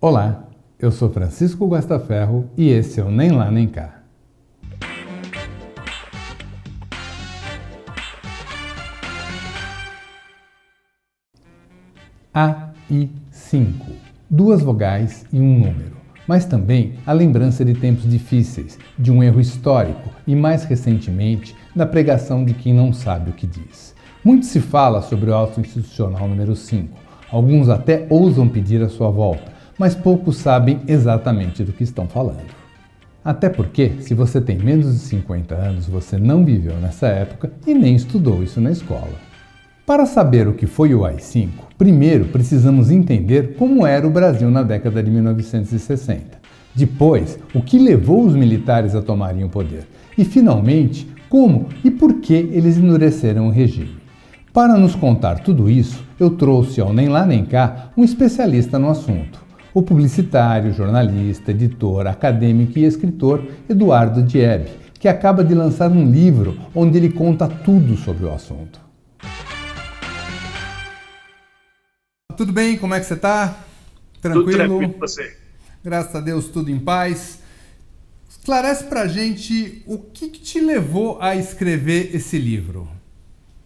Olá, eu sou Francisco Guastaferro e esse é o Nem Lá Nem Cá. AI5, duas vogais e um número, mas também a lembrança de tempos difíceis, de um erro histórico e, mais recentemente, da pregação de quem não sabe o que diz. Muito se fala sobre o auto institucional número 5, alguns até ousam pedir a sua volta, mas poucos sabem exatamente do que estão falando. Até porque, se você tem menos de 50 anos, você não viveu nessa época e nem estudou isso na escola. Para saber o que foi o AI-5, primeiro precisamos entender como era o Brasil na década de 1960. Depois, o que levou os militares a tomarem o poder. E, finalmente, como e por que eles endureceram o regime. Para nos contar tudo isso, eu trouxe ao Nem Lá Nem Cá um especialista no assunto. O publicitário, jornalista, editor, acadêmico e escritor Eduardo Diebe, que acaba de lançar um livro onde ele conta tudo sobre o assunto. Tudo bem? Como é que você está? Tranquilo? Tudo tranquilo com você. Graças a Deus, tudo em paz. Esclarece pra gente o que te levou a escrever esse livro.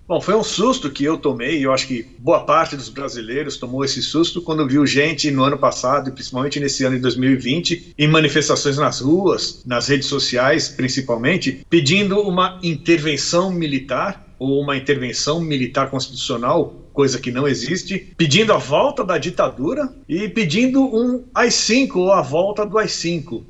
Bom, foi um susto que eu tomei, e eu acho que boa parte dos brasileiros tomou esse susto quando viu gente no ano passado, e principalmente nesse ano de 2020, em manifestações nas ruas, nas redes sociais principalmente, pedindo uma intervenção militar, ou uma intervenção militar constitucional, coisa que não existe, pedindo a volta da ditadura e pedindo um AI-5 ou a volta do AI-5.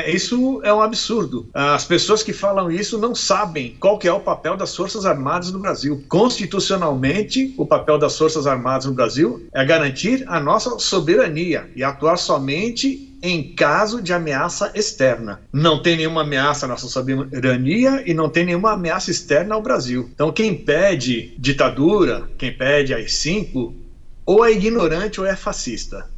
Isso é um absurdo. As pessoas que falam isso não sabem qual que é o papel das Forças Armadas no Brasil. Constitucionalmente, o papel das Forças Armadas no Brasil é garantir a nossa soberania e atuar somente em caso de ameaça externa. Não tem nenhuma ameaça à nossa soberania e não tem nenhuma ameaça externa ao Brasil. Então quem pede ditadura, quem pede AI-5, ou é ignorante ou é fascista.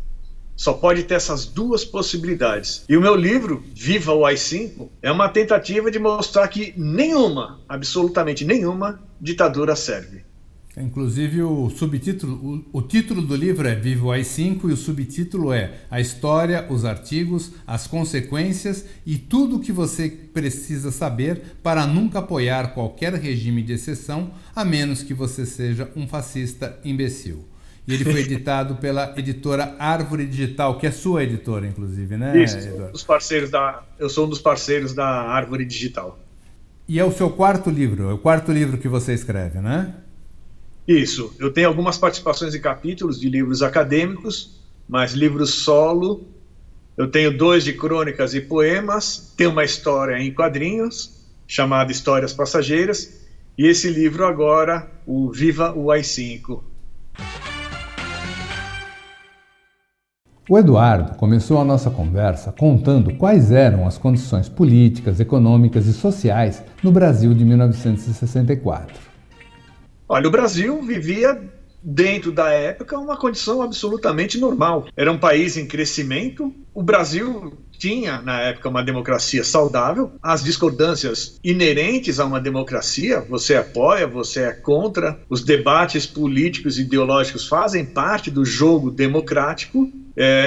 Só pode ter essas duas possibilidades. E o meu livro, Viva o AI-5, é uma tentativa de mostrar que nenhuma, absolutamente nenhuma, ditadura serve. Inclusive o título do livro é Viva o AI-5 e o subtítulo é A História, os Artigos, as Consequências e tudo o que você precisa saber para nunca apoiar qualquer regime de exceção, a menos que você seja um fascista imbecil. E ele foi editado pela editora Árvore Digital, que é sua editora, inclusive, né? Isso, eu sou um dos parceiros da Árvore Digital. E é o seu quarto livro, é o quarto livro que você escreve, né? Isso, eu tenho algumas participações em capítulos de livros acadêmicos, mas livros solo, eu tenho 2 de crônicas e poemas, tenho uma história em quadrinhos, chamada Histórias Passageiras, e esse livro agora, o Viva o AI-5. O Eduardo começou a nossa conversa contando quais eram as condições políticas, econômicas e sociais no Brasil de 1964. Olha, o Brasil vivia, dentro da época, uma condição absolutamente normal. Era um país em crescimento. O Brasil tinha, na época, uma democracia saudável. As discordâncias inerentes a uma democracia, você apoia, você é contra. Os debates políticos e ideológicos fazem parte do jogo democrático.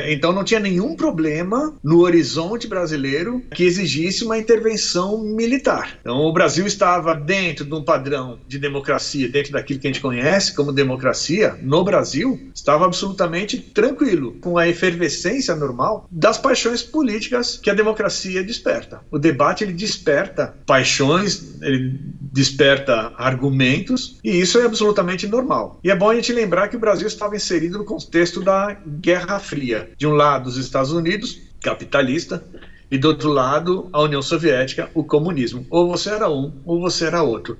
Então não tinha nenhum problema no horizonte brasileiro que exigisse uma intervenção militar. Então o Brasil estava dentro de um padrão de democracia, dentro daquilo que a gente conhece como democracia, no Brasil, estava absolutamente tranquilo, com a efervescência normal das paixões políticas que a democracia desperta. O debate, ele desperta paixões, ele desperta argumentos, e isso é absolutamente normal. E é bom a gente lembrar que o Brasil estava inserido no contexto da Guerra Fria. De um lado, os Estados Unidos, capitalista, e do outro lado, a União Soviética, o comunismo. Ou você era um, ou você era outro.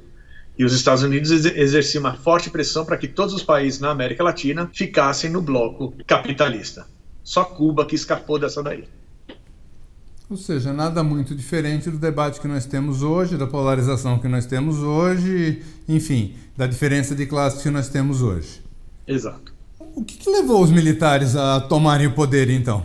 E os Estados Unidos exerciam uma forte pressão para que todos os países na América Latina ficassem no bloco capitalista. Só Cuba que escapou dessa daí. Ou seja, nada muito diferente do debate que nós temos hoje, da polarização que nós temos hoje, enfim, da diferença de classe que nós temos hoje. Exato. O que levou os militares a tomarem o poder, então?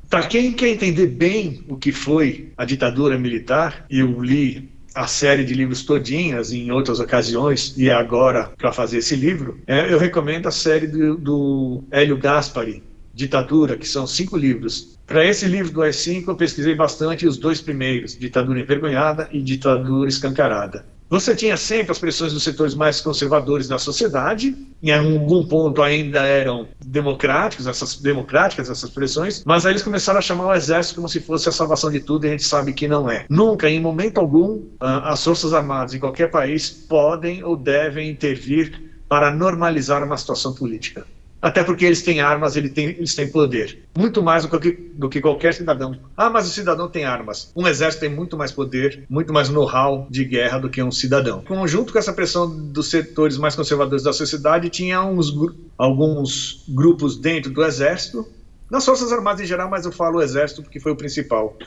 Para quem quer entender bem o que foi a ditadura militar, eu li a série de livros todinhas em outras ocasiões, e agora para fazer esse livro, eu recomendo a série do Hélio Gaspari, Ditadura, que são 5 livros. Para esse livro do AI-5 eu pesquisei bastante os 2 primeiros, Ditadura Envergonhada e Ditadura Escancarada. Você tinha sempre as pressões dos setores mais conservadores da sociedade, em algum ponto ainda eram democráticas essas pressões, mas aí eles começaram a chamar o exército como se fosse a salvação de tudo, e a gente sabe que não é. Nunca, em momento algum, as forças armadas em qualquer país podem ou devem intervir para normalizar uma situação política. Até porque eles têm armas, eles têm poder. Muito mais do que qualquer cidadão. Ah, mas o cidadão tem armas. Um exército tem muito mais poder, muito mais know-how de guerra do que um cidadão. Junto com essa pressão dos setores mais conservadores da sociedade, tinha alguns grupos dentro do exército, nas forças armadas em geral, mas eu falo o exército porque foi o principal,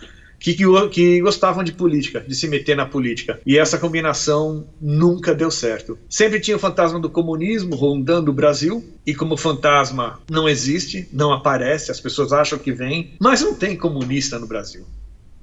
que gostavam de política, de se meter na política. E essa combinação nunca deu certo. Sempre tinha o fantasma do comunismo rondando o Brasil, e como fantasma não existe, não aparece, as pessoas acham que vem, mas não tem comunista no Brasil.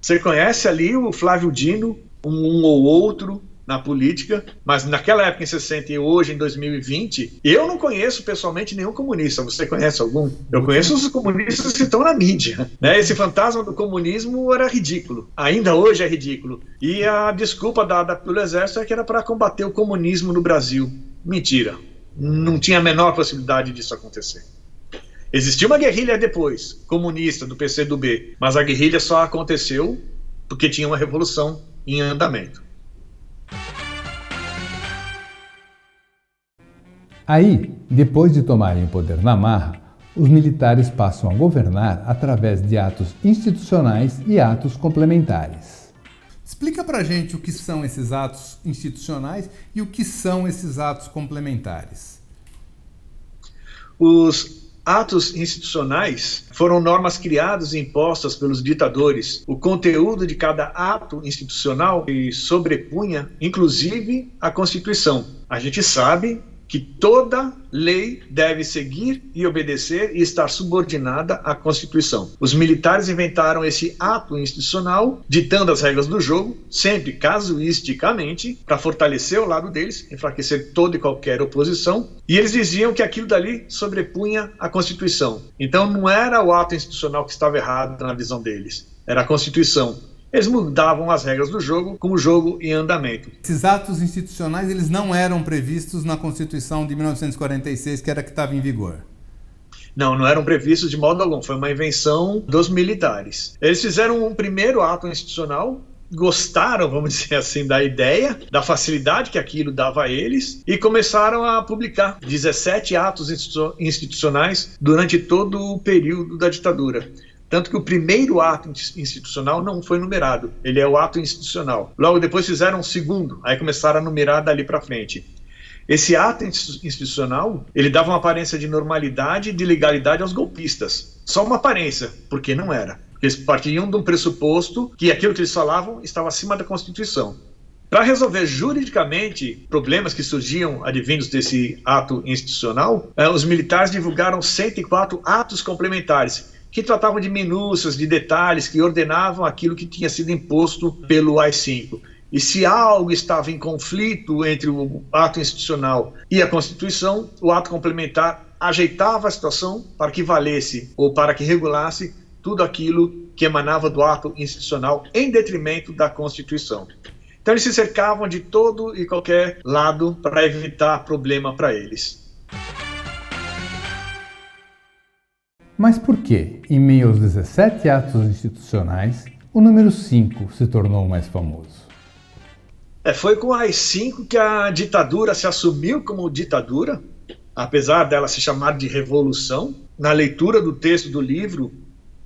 Você conhece ali o Flávio Dino, um ou outro na política, mas naquela época em 60 e hoje em 2020, eu não conheço pessoalmente nenhum comunista. Você conhece algum? Eu conheço os comunistas que estão na mídia, né? Esse fantasma do comunismo era ridículo. Ainda hoje é ridículo. E a desculpa dada pelo exército é que era para combater o comunismo no Brasil. Mentira. Não tinha a menor possibilidade disso acontecer. Existiu uma guerrilha depois, comunista, do PCdoB, mas a guerrilha só aconteceu porque tinha uma revolução em andamento. Aí, depois de tomarem o poder na marra, os militares passam a governar através de atos institucionais e atos complementares. Explica pra gente o que são esses atos institucionais e o que são esses atos complementares. Os atos institucionais foram normas criadas e impostas pelos ditadores. O conteúdo de cada ato institucional sobrepunha, inclusive, a Constituição. A gente sabe que toda lei deve seguir e obedecer e estar subordinada à Constituição. Os militares inventaram esse ato institucional, ditando as regras do jogo, sempre casuisticamente, para fortalecer o lado deles, enfraquecer toda e qualquer oposição, e eles diziam que aquilo dali sobrepunha a Constituição. Então não era o ato institucional que estava errado na visão deles, era a Constituição. Eles mudavam as regras do jogo com o jogo em andamento. Esses atos institucionais eles não eram previstos na Constituição de 1946, que era a que estava em vigor? Não eram previstos de modo algum. Foi uma invenção dos militares. Eles fizeram um primeiro ato institucional, gostaram, vamos dizer assim, da ideia, da facilidade que aquilo dava a eles, e começaram a publicar 17 atos institucionais durante todo o período da ditadura. Tanto que o primeiro ato institucional não foi numerado, ele é o ato institucional. Logo depois fizeram um segundo, aí começaram a numerar dali para frente. Esse ato institucional, ele dava uma aparência de normalidade e de legalidade aos golpistas. Só uma aparência, porque não era. Eles partiam de um pressuposto que aquilo que eles falavam estava acima da Constituição. Para resolver juridicamente problemas que surgiam advindos desse ato institucional, os militares divulgaram 104 atos complementares, que tratavam de minúcias, de detalhes, que ordenavam aquilo que tinha sido imposto pelo AI-5. E se algo estava em conflito entre o ato institucional e a Constituição, o ato complementar ajeitava a situação para que valesse ou para que regulasse tudo aquilo que emanava do ato institucional em detrimento da Constituição. Então eles se cercavam de todo e qualquer lado para evitar problema para eles. Mas por que, em meio aos 17 atos institucionais, o número 5 se tornou mais famoso? Foi com a AI-5 que a ditadura se assumiu como ditadura, apesar dela se chamar de revolução. Na leitura do texto do livro,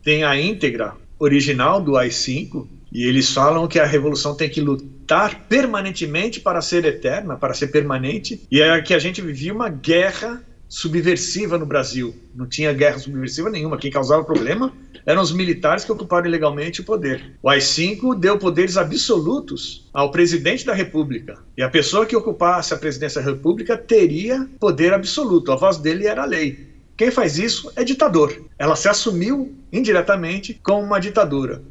tem a íntegra original do AI-5, e eles falam que a revolução tem que lutar permanentemente para ser eterna, para ser permanente, e é que a gente vivia uma guerra subversiva no Brasil. Não tinha guerra subversiva nenhuma. Quem causava problema eram os militares que ocuparam ilegalmente o poder. O AI-5 deu poderes absolutos ao presidente da República. E a pessoa que ocupasse a presidência da República teria poder absoluto. A voz dele era a lei. Quem faz isso é ditador. Ela se assumiu indiretamente como uma ditadura.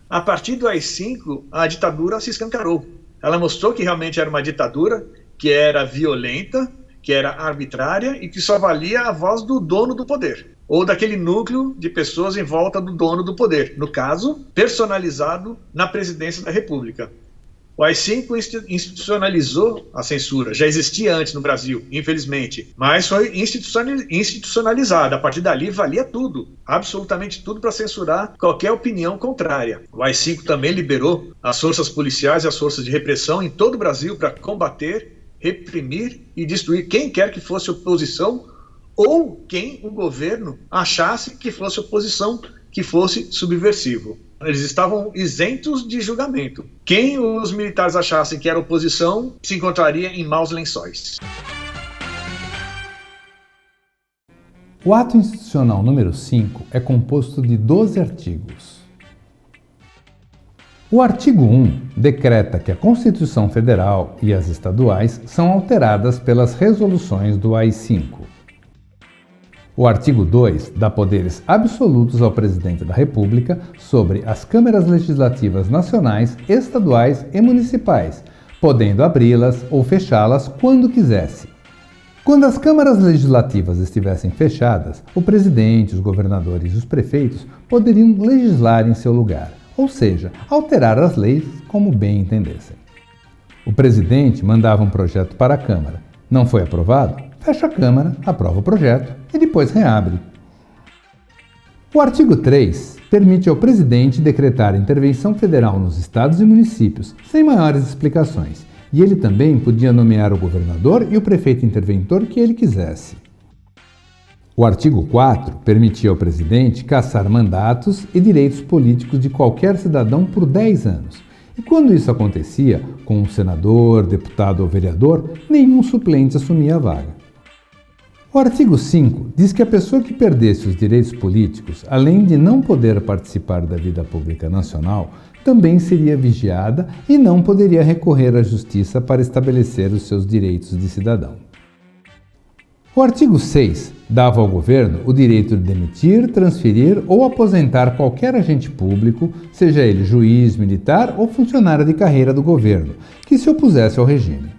A partir do AI-5, a ditadura se escancarou. Ela mostrou que realmente era uma ditadura, que era violenta, que era arbitrária e que só valia a voz do dono do poder. ou daquele núcleo de pessoas em volta do dono do poder, no caso, personalizado na presidência da República. O AI-5 institucionalizou a censura. Já existia antes no Brasil, infelizmente, mas foi institucionalizada. A partir dali valia tudo, absolutamente tudo, para censurar qualquer opinião contrária. O AI-5 também liberou as forças policiais e as forças de repressão em todo o Brasil para combater, reprimir e destruir quem quer que fosse oposição ou quem o governo achasse que fosse oposição, que fosse subversivo. Eles estavam isentos de julgamento. Quem os militares achassem que era oposição se encontraria em maus lençóis. O ato institucional número 5 é composto de 12 artigos. O artigo 1 decreta que a Constituição Federal e as estaduais são alteradas pelas resoluções do AI-5. O artigo 2 dá poderes absolutos ao Presidente da República sobre as câmaras legislativas nacionais, estaduais e municipais, podendo abri-las ou fechá-las quando quisesse. Quando as câmaras legislativas estivessem fechadas, o presidente, os governadores e os prefeitos poderiam legislar em seu lugar, ou seja, alterar as leis como bem entendessem. O presidente mandava um projeto para a Câmara. Não foi aprovado? Fecha a Câmara, aprova o projeto e depois reabre. O artigo 3 permite ao presidente decretar intervenção federal nos estados e municípios, sem maiores explicações, e ele também podia nomear o governador e o prefeito interventor que ele quisesse. O artigo 4 permitia ao presidente cassar mandatos e direitos políticos de qualquer cidadão por 10 anos. E quando isso acontecia, com um senador, deputado ou vereador, nenhum suplente assumia a vaga. O artigo 5 diz que a pessoa que perdesse os direitos políticos, além de não poder participar da vida pública nacional, também seria vigiada e não poderia recorrer à justiça para estabelecer os seus direitos de cidadão. O artigo 6 dava ao governo o direito de demitir, transferir ou aposentar qualquer agente público, seja ele juiz, militar ou funcionário de carreira do governo, que se opusesse ao regime.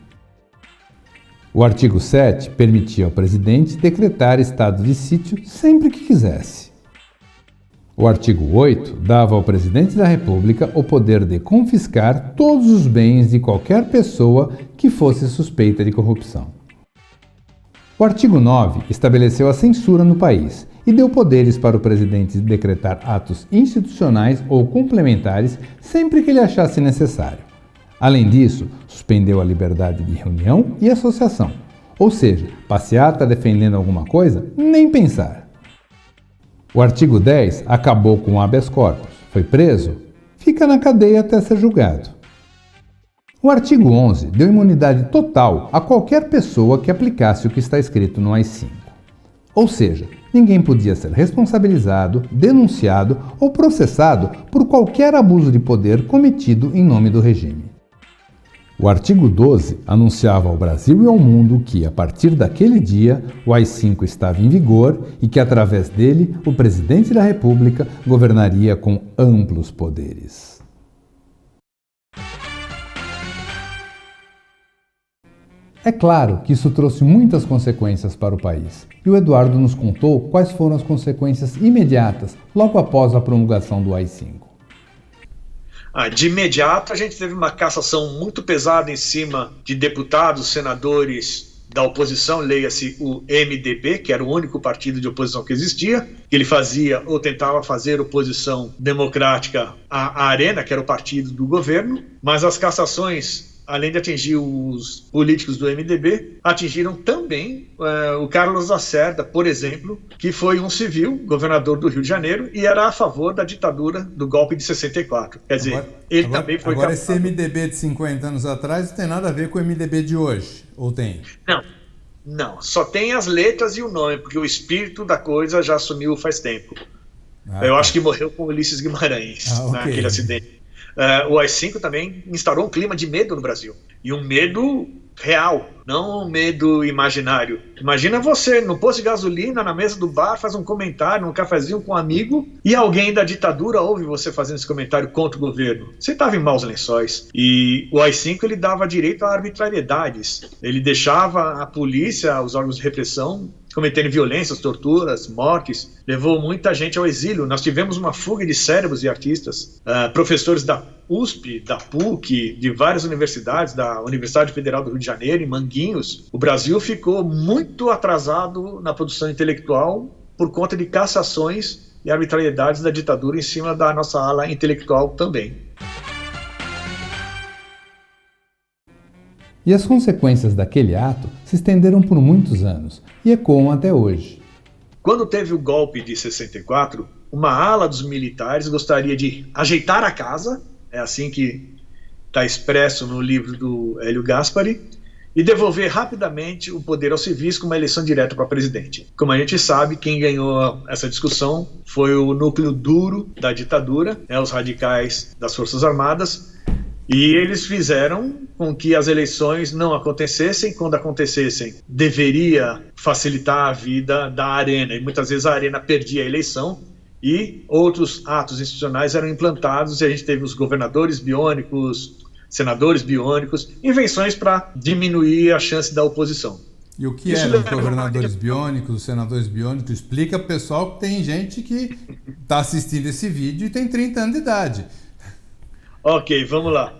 O artigo 7 permitia ao presidente decretar estado de sítio sempre que quisesse. O artigo 8 dava ao presidente da República o poder de confiscar todos os bens de qualquer pessoa que fosse suspeita de corrupção. O artigo 9 estabeleceu a censura no país e deu poderes para o presidente decretar atos institucionais ou complementares sempre que ele achasse necessário. Além disso, suspendeu a liberdade de reunião e associação, ou seja, passeata defendendo alguma coisa, nem pensar. O artigo 10 acabou com o habeas corpus. Foi preso? Fica na cadeia até ser julgado. O artigo 11 deu imunidade total a qualquer pessoa que aplicasse o que está escrito no AI-5. Ou seja, ninguém podia ser responsabilizado, denunciado ou processado por qualquer abuso de poder cometido em nome do regime. O artigo 12 anunciava ao Brasil e ao mundo que, a partir daquele dia, o AI-5 estava em vigor e que, através dele, o presidente da República governaria com amplos poderes. É claro que isso trouxe muitas consequências para o país, e o Eduardo nos contou quais foram as consequências imediatas logo após a promulgação do AI-5. De imediato, a gente teve uma cassação muito pesada em cima de deputados, senadores da oposição, leia-se o MDB, que era o único partido de oposição que existia. Ele fazia ou tentava fazer oposição democrática à Arena, que era o partido do governo, mas as cassações, além de atingir os políticos do MDB, atingiram também o Carlos Lacerda, por exemplo, que foi um civil, governador do Rio de Janeiro, e era a favor da ditadura do golpe de 64. Quer dizer, ele também foi Agora captado. Esse MDB de 50 anos atrás não tem nada a ver com o MDB de hoje, ou tem? Não, só tem as letras e o nome, porque o espírito da coisa já sumiu faz tempo. Eu acho que morreu com Ulisses Guimarães, naquele acidente. O AI-5 também instaurou um clima de medo no Brasil. E um medo real, não um medo imaginário. Imagina você no posto de gasolina, na mesa do bar, faz um comentário, num cafezinho com um amigo, e alguém da ditadura ouve você fazendo esse comentário contra o governo. Você estava em maus lençóis. E o AI-5 ele dava direito a arbitrariedades. Ele deixava a polícia, os órgãos de repressão, cometendo violências, torturas, mortes, levou muita gente ao exílio. Nós tivemos uma fuga de cérebros e artistas, professores da USP, da PUC, de várias universidades, da Universidade Federal do Rio de Janeiro, em Manguinhos. O Brasil ficou muito atrasado na produção intelectual por conta de cassações e arbitrariedades da ditadura em cima da nossa ala intelectual também. E as consequências daquele ato se estenderam por muitos anos e ecoam até hoje. Quando teve o golpe de 64, uma ala dos militares gostaria de ajeitar a casa, é assim que está expresso no livro do Hélio Gaspari, e devolver rapidamente o poder aos civis com uma eleição direta para presidente. Como a gente sabe, quem ganhou essa discussão foi o núcleo duro da ditadura, os radicais das Forças Armadas, e eles fizeram com que as eleições não acontecessem. Quando acontecessem, deveria facilitar a vida da Arena, e muitas vezes a Arena perdia a eleição, e outros atos institucionais eram implantados, e a gente teve os governadores biônicos, senadores biônicos, invenções para diminuir a chance da oposição. E o que eram os governadores biônicos, os senadores biônicos? Explica para o pessoal que tem gente que está assistindo esse vídeo e tem 30 anos de idade. Ok, vamos lá.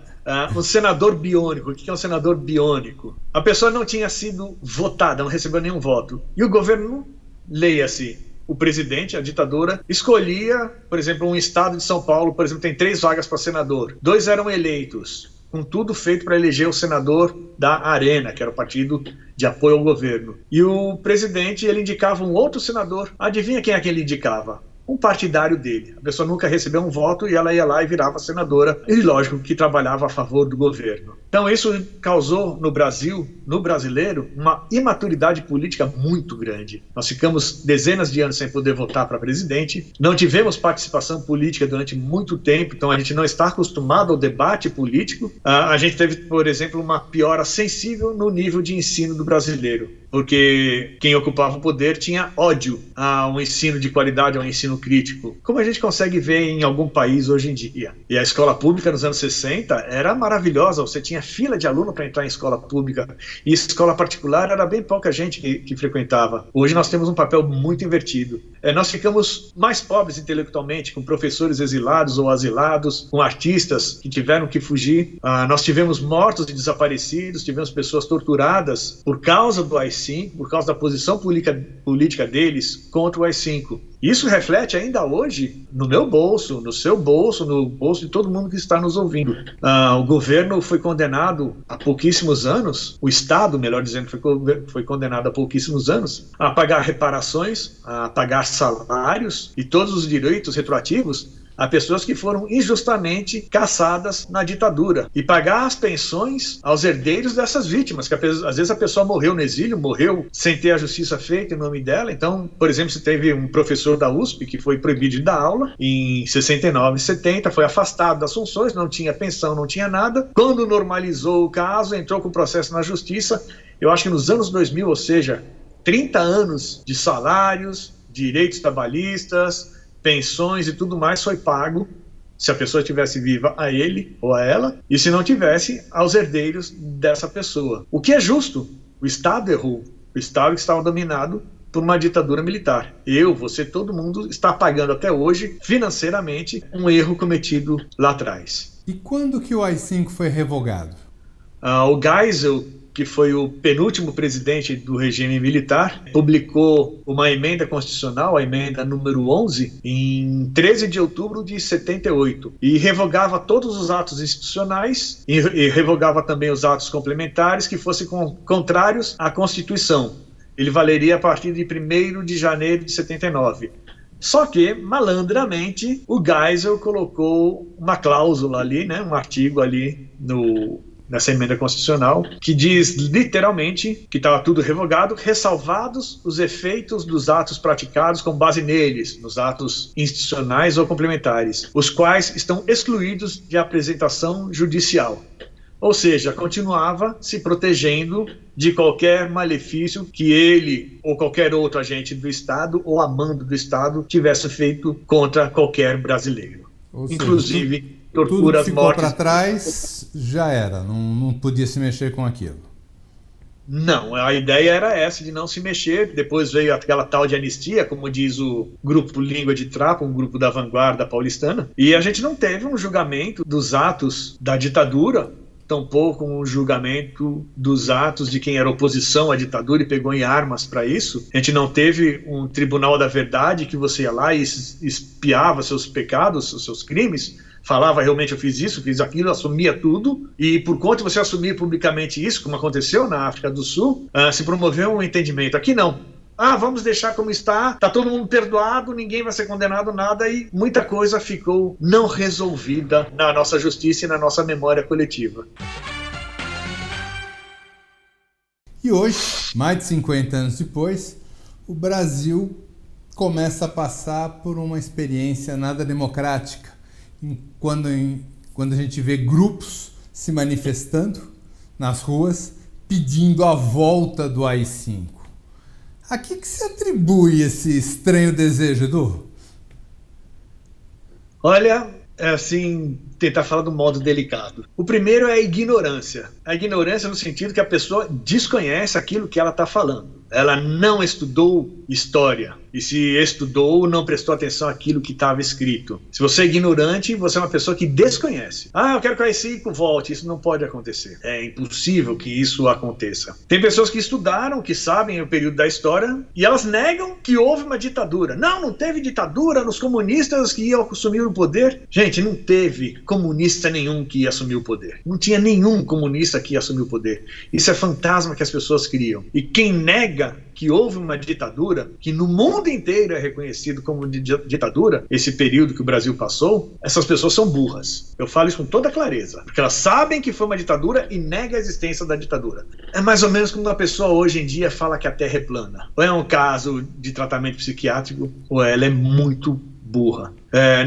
Um senador biônico. O que é um senador biônico? A pessoa não tinha sido votada, não recebeu nenhum voto. E o governo, leia-se, o presidente, a ditadura, escolhia, por exemplo, um estado de São Paulo, por exemplo, tem 3 vagas para senador. 2 eram eleitos, com tudo feito para eleger o senador da Arena, que era o partido de apoio ao governo. E o presidente, ele indicava um outro senador. Adivinha quem é que ele indicava? Um partidário dele. A pessoa nunca recebeu um voto e ela ia lá e virava senadora, e lógico que trabalhava a favor do governo. Então isso causou no Brasil, no brasileiro, uma imaturidade política muito grande. Nós ficamos dezenas de anos sem poder votar para presidente, não tivemos participação política durante muito tempo, então a gente não está acostumado ao debate político. A gente teve, por exemplo, uma piora sensível no nível de ensino do brasileiro, porque quem ocupava o poder tinha ódio a um ensino de qualidade, a um ensino crítico, como a gente consegue ver em algum país hoje em dia. E a escola pública nos anos 60 era maravilhosa, você tinha fila de aluno para entrar em escola pública, e escola particular era bem pouca gente que frequentava. Hoje nós temos um papel muito invertido. Nós ficamos mais pobres intelectualmente, com professores exilados ou asilados, com artistas que tiveram que fugir. Nós tivemos mortos e desaparecidos, tivemos pessoas torturadas por causa do AI-5, por causa da posição política deles contra o AI-5. Isso reflete ainda hoje no meu bolso, no seu bolso, no bolso de todo mundo que está nos ouvindo. O governo foi condenado há pouquíssimos anos, o Estado, melhor dizendo, foi condenado há pouquíssimos anos a pagar reparações, a pagar salários e todos os direitos retroativos a pessoas que foram injustamente caçadas na ditadura, e pagar as pensões aos herdeiros dessas vítimas, que às vezes a pessoa morreu no exílio, morreu sem ter a justiça feita em nome dela. Então, por exemplo, se teve um professor da USP que foi proibido de dar aula em 69, 70, foi afastado das funções, não tinha pensão, não tinha nada. Quando normalizou o caso, entrou com processo na justiça. Eu acho que nos anos 2000, ou seja, 30 anos de salários, direitos trabalhistas, pensões e tudo mais foi pago, se a pessoa estivesse viva, a ele ou a ela, e se não tivesse, aos herdeiros dessa pessoa. O que é justo? O Estado errou. O Estado estava dominado por uma ditadura militar. Você, todo mundo está pagando até hoje, financeiramente, um erro cometido lá atrás. E quando que o AI-5 foi revogado? O Geisel, que foi o penúltimo presidente do regime militar, publicou uma emenda constitucional, a emenda número 11, em 13 de outubro de 78, e revogava todos os atos institucionais e revogava também os atos complementares que fossem contrários à Constituição. Ele valeria a partir de 1º de janeiro de 79. Só que, malandramente, o Geisel colocou uma cláusula ali, um artigo ali nessa emenda constitucional, que diz literalmente que estava tudo revogado, ressalvados os efeitos dos atos praticados com base neles, nos atos institucionais ou complementares, os quais estão excluídos de apresentação judicial. Ou seja, continuava se protegendo de qualquer malefício que ele ou qualquer outro agente do Estado ou amando do Estado tivesse feito contra qualquer brasileiro. Ou seja, inclusive tudo torturas, que ficou mortes. para trás já era, não podia se mexer com aquilo. Não, a ideia era essa, de não se mexer. Depois veio aquela tal de anistia, como diz o grupo Língua de Trapo, um grupo da vanguarda paulistana, e a gente não teve um julgamento dos atos da ditadura, tampouco um julgamento dos atos de quem era oposição à ditadura e pegou em armas para isso. A gente não teve um tribunal da verdade que você ia lá e espiava seus pecados, os seus crimes, falava realmente eu fiz isso, fiz aquilo, assumia tudo, e por conta de você assumir publicamente isso, como aconteceu na África do Sul, se promoveu um entendimento. Aqui não. Vamos deixar como está, tá todo mundo perdoado, ninguém vai ser condenado, nada, e muita coisa ficou não resolvida na nossa justiça e na nossa memória coletiva. E hoje, mais de 50 anos depois, o Brasil começa a passar por uma experiência nada democrática, quando a gente vê grupos se manifestando nas ruas pedindo a volta do AI-5. A que se atribui esse estranho desejo, Edu? Olha, assim, tentar falar de um modo delicado. O primeiro é a ignorância. A ignorância no sentido que a pessoa desconhece aquilo que ela está falando. Ela não estudou história. E se estudou, não prestou atenção àquilo que estava escrito. Se você é ignorante, você é uma pessoa que desconhece. Eu quero que o AI-5 volte. Isso não pode acontecer. É impossível que isso aconteça. Tem pessoas que estudaram, que sabem o período da história, e elas negam que houve uma ditadura. Não teve ditadura nos comunistas que iam assumir o poder. Gente, não teve comunista nenhum que ia assumir o poder. Não tinha nenhum comunista que ia assumir o poder. Isso é fantasma que as pessoas criam. E quem nega que houve uma ditadura, que no mundo inteiro é reconhecido como ditadura, esse período que o Brasil passou, essas pessoas são burras. Eu falo isso com toda clareza, porque elas sabem que foi uma ditadura e negam a existência da ditadura. É mais ou menos como uma pessoa hoje em dia fala que a Terra é plana. Ou é um caso de tratamento psiquiátrico, ou ela é muito burra.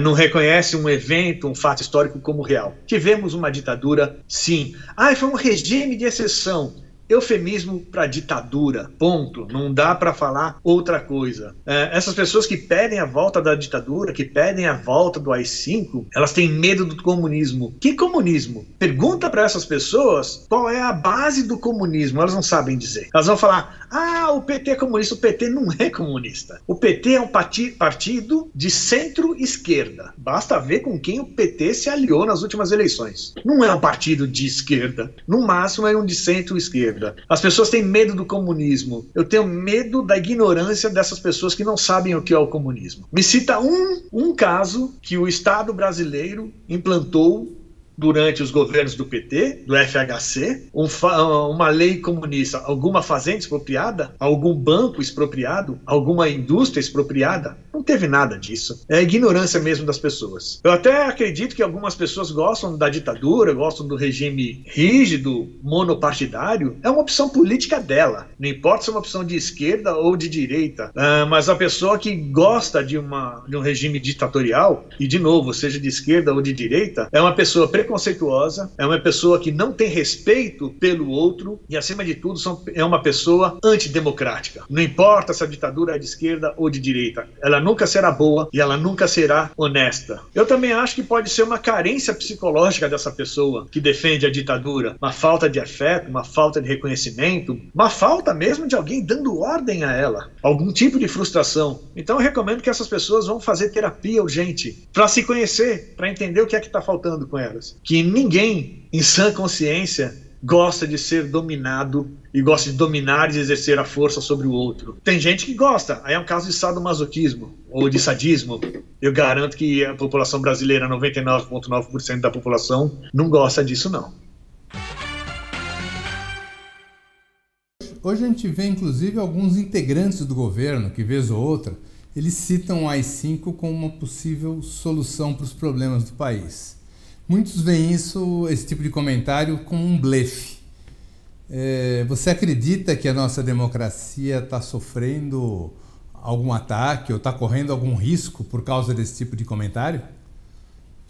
Não reconhece um evento, um fato histórico como real. Tivemos uma ditadura, sim. Foi um regime de exceção. Eufemismo para ditadura, ponto. Não dá para falar outra coisa. Essas pessoas que pedem a volta da ditadura, que pedem a volta do AI-5, elas têm medo do comunismo. Que comunismo? Pergunta para essas pessoas qual é a base do comunismo. Elas não sabem dizer. Elas vão falar, o PT é comunista. O PT não é comunista. O PT é um partido de centro-esquerda. Basta ver com quem o PT se aliou nas últimas eleições. Não é um partido de esquerda. No máximo é um de centro-esquerda. As pessoas têm medo do comunismo. Eu tenho medo da ignorância dessas pessoas que não sabem o que é o comunismo. Me cita um caso que o Estado brasileiro implantou durante os governos do PT, do FHC, uma lei comunista, alguma fazenda expropriada, algum banco expropriado, alguma indústria expropriada. Não teve nada disso. É a ignorância mesmo das pessoas. Eu até acredito que algumas pessoas gostam da ditadura, gostam do regime rígido, monopartidário. É uma opção política dela. Não importa se é uma opção de esquerda ou de direita. Mas a pessoa que gosta de um regime ditatorial, e de novo, seja de esquerda ou de direita, é uma pessoa preconceituosa, é uma pessoa que não tem respeito pelo outro e, acima de tudo, é uma pessoa antidemocrática. Não importa se a ditadura é de esquerda ou de direita, ela nunca será boa e ela nunca será honesta. Eu também acho que pode ser uma carência psicológica dessa pessoa que defende a ditadura, uma falta de afeto, uma falta de reconhecimento, uma falta mesmo de alguém dando ordem a ela, algum tipo de frustração. Então eu recomendo que essas pessoas vão fazer terapia urgente para se conhecer, para entender o que é que está faltando com elas. Que ninguém, em sã consciência, gosta de ser dominado e gosta de dominar e de exercer a força sobre o outro. Tem gente que gosta, aí é um caso de sadomasoquismo ou de sadismo. Eu garanto que a população brasileira, 99,9% da população, não gosta disso não. Hoje a gente vê, inclusive, alguns integrantes do governo, que vez ou outra, eles citam o AI-5 como uma possível solução para os problemas do país. Muitos veem esse tipo de comentário como um blefe. Você acredita que a nossa democracia está sofrendo algum ataque ou está correndo algum risco por causa desse tipo de comentário?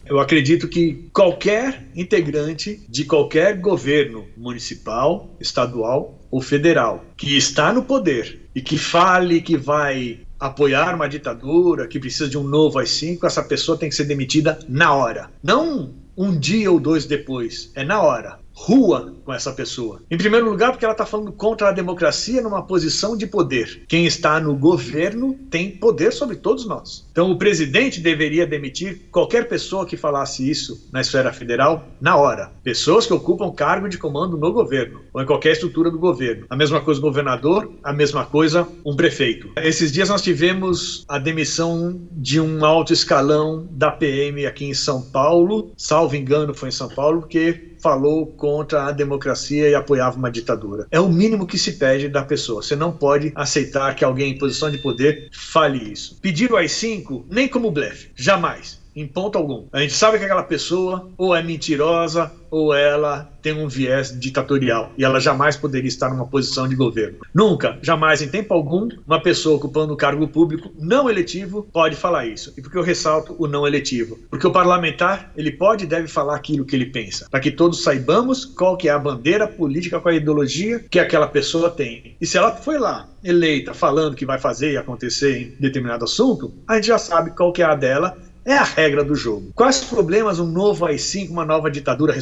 Eu acredito que qualquer integrante de qualquer governo municipal, estadual ou federal que está no poder e que fale que vai apoiar uma ditadura, que precisa de um novo AI-5, essa pessoa tem que ser demitida na hora. Não um dia ou dois depois, é na hora. rua com essa pessoa. Em primeiro lugar, porque ela está falando contra a democracia numa posição de poder. Quem está no governo tem poder sobre todos nós. Então, o presidente deveria demitir qualquer pessoa que falasse isso na esfera federal na hora. Pessoas que ocupam cargo de comando no governo ou em qualquer estrutura do governo. A mesma coisa o governador, a mesma coisa um prefeito. Esses dias nós tivemos a demissão de um alto escalão da PM aqui em São Paulo, salvo engano foi em São Paulo, porque falou contra a democracia e apoiava uma ditadura. É o mínimo que se pede da pessoa. Você não pode aceitar que alguém em posição de poder fale isso. Pedir o AI-5 nem como blefe, jamais. Em ponto algum. A gente sabe que aquela pessoa ou é mentirosa ou ela tem um viés ditatorial e ela jamais poderia estar numa posição de governo. Nunca, jamais, em tempo algum, uma pessoa ocupando um cargo público não eletivo pode falar isso. E por que eu ressalto o não eletivo? Porque o parlamentar, ele pode e deve falar aquilo que ele pensa, para que todos saibamos qual que é a bandeira política, qual é a ideologia que aquela pessoa tem. E se ela foi lá eleita falando que vai fazer e acontecer em determinado assunto, a gente já sabe qual que é a dela. É a regra do jogo. Quais problemas um novo AI-5, uma nova ditadura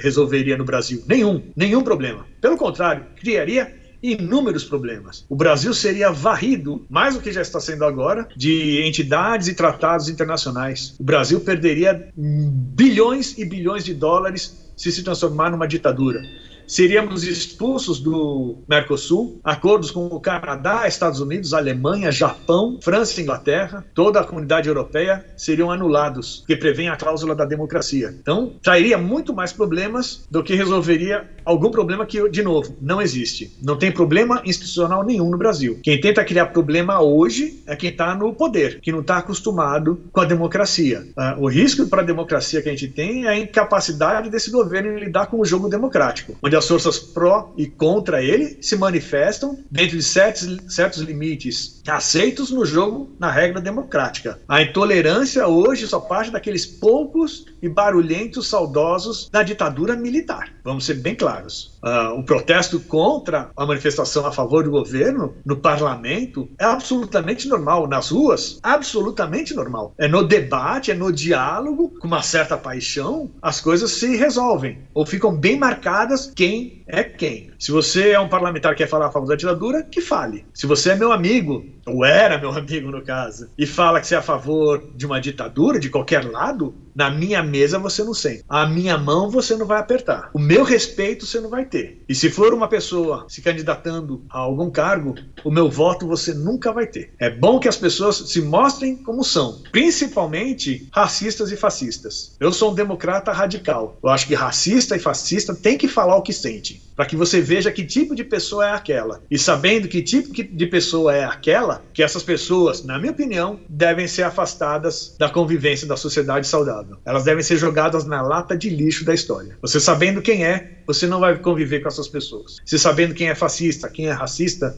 resolveria no Brasil? Nenhum problema. Pelo contrário, criaria inúmeros problemas. O Brasil seria varrido, mais do que já está sendo agora, de entidades e tratados internacionais. O Brasil perderia bilhões e bilhões de dólares se transformar numa ditadura. Seríamos expulsos do Mercosul, acordos com o Canadá, Estados Unidos, Alemanha, Japão, França e Inglaterra, toda a comunidade europeia seriam anulados, porque prevém a cláusula da democracia. Então, trairia muito mais problemas do que resolveria algum problema que, de novo, não existe. Não tem problema institucional nenhum no Brasil. Quem tenta criar problema hoje é quem está no poder, que não está acostumado com a democracia. O risco para a democracia que a gente tem é a incapacidade desse governo em lidar com o jogo democrático, onde as forças pró e contra ele se manifestam dentro de certos limites aceitos no jogo, na regra democrática. A intolerância hoje só parte daqueles poucos e barulhentos saudosos da ditadura militar. Vamos ser bem claros. O protesto contra a manifestação a favor do governo no parlamento é absolutamente normal. Nas ruas, absolutamente normal. É no debate, é no diálogo, com uma certa paixão, as coisas se resolvem. Ou ficam bem marcadas quem é quem. Se você é um parlamentar que quer falar a favor da ditadura, que fale. Se você é meu amigo, ou era meu amigo no caso, e fala que você é a favor de uma ditadura, de qualquer lado, na minha mesa você não senta. A minha mão você não vai apertar. O meu respeito você não vai ter. E se for uma pessoa se candidatando a algum cargo, o meu voto você nunca vai ter. É bom que as pessoas se mostrem como são, principalmente racistas e fascistas. Eu sou um democrata radical. Eu acho que racista e fascista tem que falar o que sente, para que você veja que tipo de pessoa é aquela. E sabendo que tipo de pessoa é aquela, que essas pessoas, na minha opinião, devem ser afastadas da convivência da sociedade saudável. Elas devem ser jogadas na lata de lixo da história. Você sabendo quem é, você não vai conviver com essas pessoas. Você sabendo quem é fascista, quem é racista,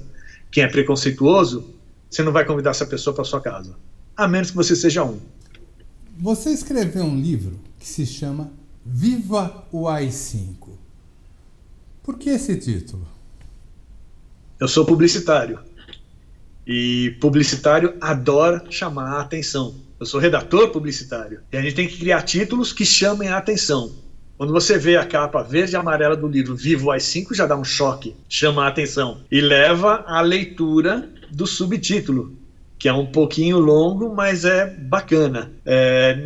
quem é preconceituoso, você não vai convidar essa pessoa para sua casa. A menos que você seja um. Você escreveu um livro que se chama Viva o AI-5. Por que esse título? Eu sou publicitário. E publicitário adora chamar a atenção. Eu sou redator publicitário. E a gente tem que criar títulos que chamem a atenção. Quando você vê a capa verde e amarela do livro Viva o AI-5, já dá um choque, chama a atenção. E leva à leitura do subtítulo, que é um pouquinho longo, mas é bacana.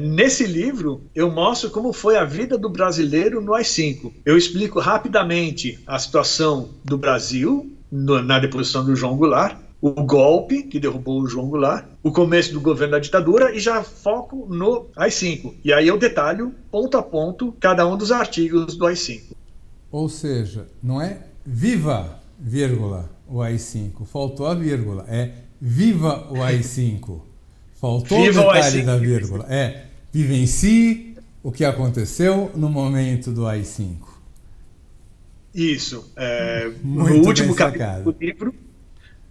Nesse livro, eu mostro como foi a vida do brasileiro no AI-5. Eu explico rapidamente a situação do Brasil na deposição do João Goulart, o golpe que derrubou o João Goulart, o começo do governo da ditadura e já foco no AI-5. E aí eu detalho, ponto a ponto, cada um dos artigos do AI-5. Ou seja, não é viva, vírgula, o AI-5. Faltou a vírgula. É viva o AI-5. Faltou viva o detalhe da vírgula. É vivencie o que aconteceu no momento do AI-5. Isso.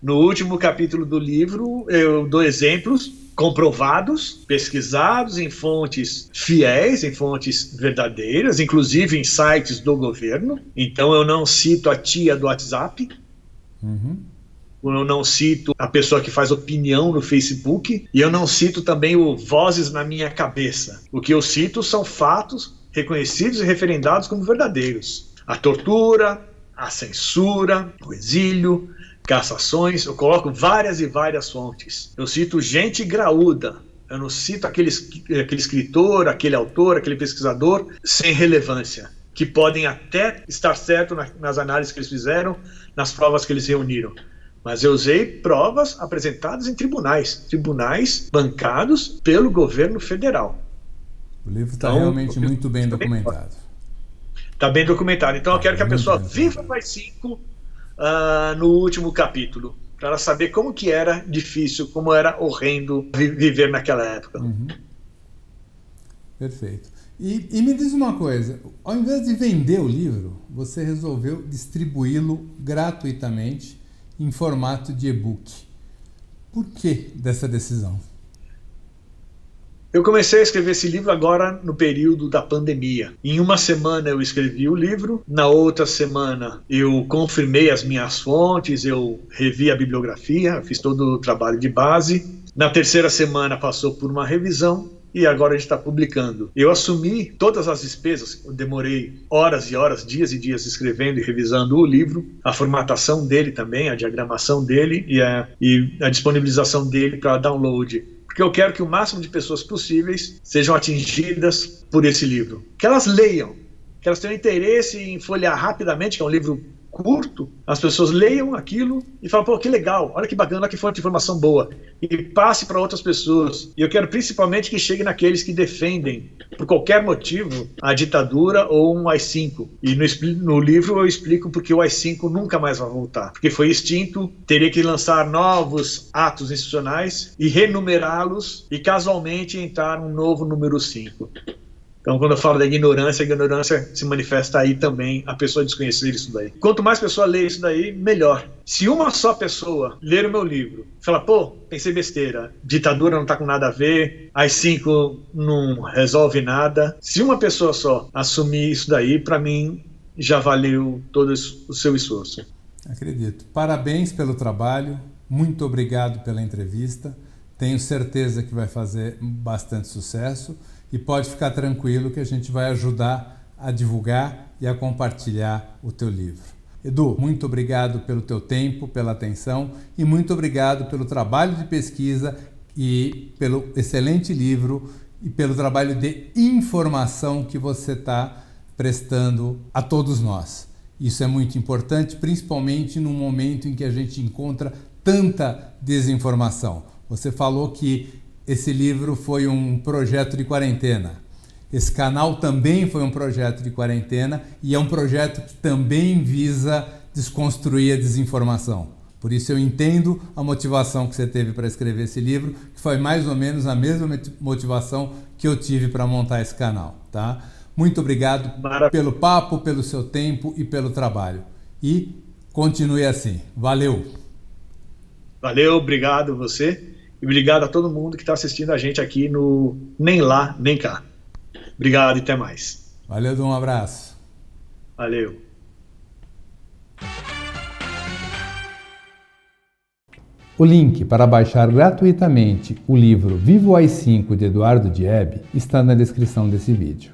No último capítulo do livro, eu dou exemplos comprovados, pesquisados em fontes fiéis, em fontes verdadeiras, inclusive em sites do governo. Então eu não cito a tia do WhatsApp, eu não cito a pessoa que faz opinião no Facebook, e eu não cito também o vozes na minha cabeça. O que eu cito são fatos reconhecidos e referendados como verdadeiros. a tortura, a censura, o exílio, cassações. Eu coloco várias e várias fontes. Eu cito gente graúda. Eu não cito aquele escritor, aquele autor, aquele pesquisador sem relevância, que podem até estar certo nas análises que eles fizeram, nas provas que eles reuniram. Mas eu usei provas apresentadas em tribunais bancados pelo governo federal. O livro está realmente muito bem documentado. Está bem documentado. Então eu quero que a pessoa viva o AI-5 no último capítulo, para ela saber como que era difícil, como era horrendo viver naquela época. Uhum. Perfeito. E me diz uma coisa, ao invés de vender o livro, você resolveu distribuí-lo gratuitamente em formato de e-book. Por que dessa decisão? Eu comecei a escrever esse livro agora no período da pandemia. Em uma semana eu escrevi o livro, na outra semana eu confirmei as minhas fontes, eu revi a bibliografia, fiz todo o trabalho de base. Na terceira semana passou por uma revisão e agora a gente está publicando. Eu assumi todas as despesas, eu demorei horas e horas, dias e dias escrevendo e revisando o livro, a formatação dele também, a diagramação dele e a disponibilização dele para download. Porque eu quero que o máximo de pessoas possíveis sejam atingidas por esse livro. Que elas leiam, que elas tenham interesse em folhear rapidamente, que é um livro curto, as pessoas leiam aquilo e falam, pô, que legal, olha que bacana, olha que fonte de informação boa. E passe para outras pessoas. E eu quero principalmente que chegue naqueles que defendem, por qualquer motivo, a ditadura ou um AI-5. E no livro eu explico porque o AI-5 nunca mais vai voltar. Porque foi extinto, teria que lançar novos atos institucionais e renumerá-los e casualmente entrar um novo número 5. Então, quando eu falo da ignorância, a ignorância se manifesta aí também, a pessoa desconhecer isso daí. Quanto mais pessoa lê isso daí, melhor. Se uma só pessoa ler o meu livro e falar, pô, pensei besteira, ditadura não tá com nada a ver, AI-5 não resolve nada. Se uma pessoa só assumir isso daí, para mim, já valeu todo o seu esforço. Acredito. Parabéns pelo trabalho, muito obrigado pela entrevista. Tenho certeza que vai fazer bastante sucesso. E pode ficar tranquilo que a gente vai ajudar a divulgar e a compartilhar o teu livro. Edu, muito obrigado pelo teu tempo, pela atenção e muito obrigado pelo trabalho de pesquisa e pelo excelente livro e pelo trabalho de informação que você está prestando a todos nós. Isso é muito importante, principalmente num momento em que a gente encontra tanta desinformação. Você falou que esse livro foi um projeto de quarentena. Esse canal também foi um projeto de quarentena e é um projeto que também visa desconstruir a desinformação. Por isso eu entendo a motivação que você teve para escrever esse livro, que foi mais ou menos a mesma motivação que eu tive para montar esse canal, tá? Muito obrigado pelo papo, pelo seu tempo e pelo trabalho. E continue assim. Valeu! Valeu, obrigado você. E obrigado a todo mundo que está assistindo a gente aqui no Nem Lá, Nem Cá. Obrigado e até mais. Valeu, um abraço. Valeu. O link para baixar gratuitamente o livro Viva o AI-5 de Eduardo Diebe está na descrição desse vídeo.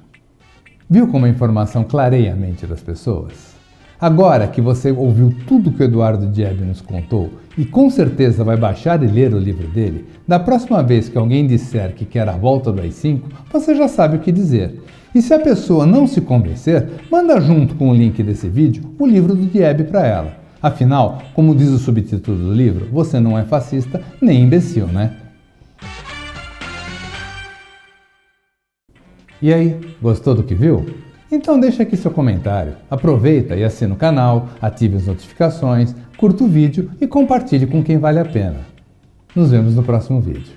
Viu como a informação clareia a mente das pessoas? Agora que você ouviu tudo que o Eduardo Diebe nos contou e com certeza vai baixar e ler o livro dele, da próxima vez que alguém disser que quer a volta do AI-5, você já sabe o que dizer. E se a pessoa não se convencer, manda junto com o link desse vídeo o livro do Diebe para ela. Afinal, como diz o subtítulo do livro, você não é fascista nem imbecil, né? E aí, gostou do que viu? Então deixa aqui seu comentário, aproveita e assina o canal, ative as notificações, curta o vídeo e compartilhe com quem vale a pena. Nos vemos no próximo vídeo.